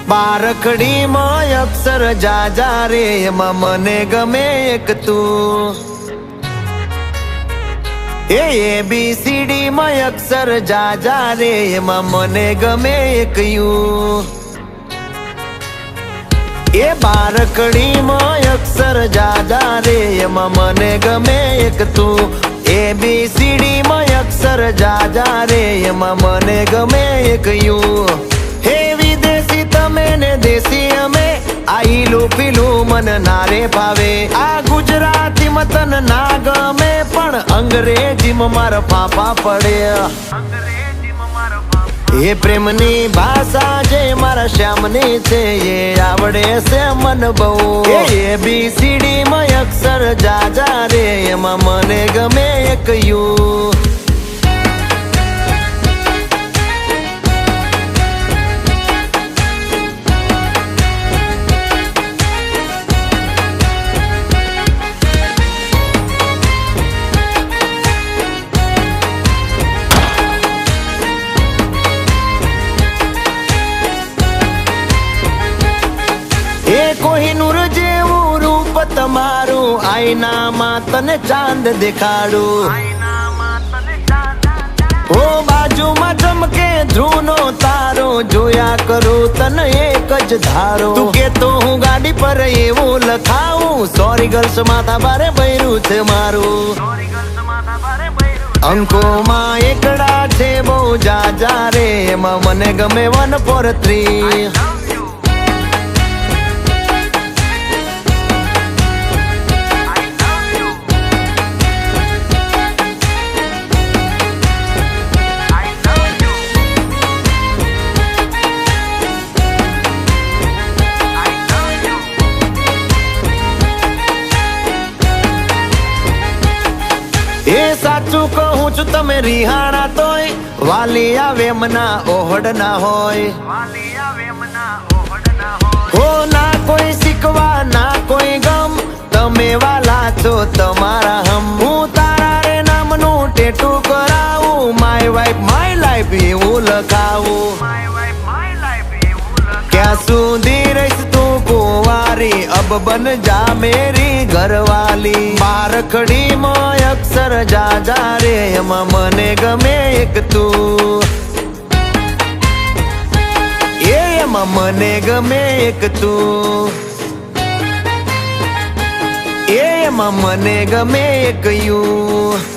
બારકડીમાં અક્ષર જાજા રે એમાં મને ગમે એક તું ABCD માં અક્ષર જાજા રે એમાં મને ગમે એક યુ બારકડીમાં અક્ષર જાજા રે એમાં મને ગમે એક તું ABCD માં અક્ષર જાજા રે એમાં મને ગમે એક યુ દેશી અમે આઈલું પીલું મન નારે ભાવે આ ગુજરાતી મતન ના ગમે પણ અંગ્રેજીમાં મારા પાપા પડે એ પ્રેમની ભાષા જે મારા શ્યામની છે એ આવડે છે મન બહુ ABCD માં અક્ષર જાજા રે એમાં મને ગમે એક યુ કોહિનૂર જેવું રૂપ તમારું આઈનામાં તને ચાંદ દેખાડું ઓ બાજુમાં ચમકે ધ્રુવનો તારો જોયા કરું તને એક જ ધારો તું કેતો હું ગાડી પર એવું લખાવું સોરી ગર્લ્સ માથા ભારે બૈરું છે મારું અંકોમાં એકડા છે બહુ જાજા રે એમાં મને ગમે 143 સાચું કહું છું તમે રિહાણા તોય વાલી આવે મના ઓહડ ના હોય હો ના કોઈ શીખવા ના કોઈ ગમ તમે વાલા છો તમારા હમ હું તારા રે નામનું ટેટુ કરાવું માય વાઇફ માય લાઈફ એવું લખાવું ક્યાં સુધી રહીશ તું કુંવારી અબ બન જા મેરી ઘરવાલી બારકડીમાં અક્ષર જાજા રે એમાં મને ગમે એક તું એમાં મને ગમે એક તું એમાં મને ગમે એક યુ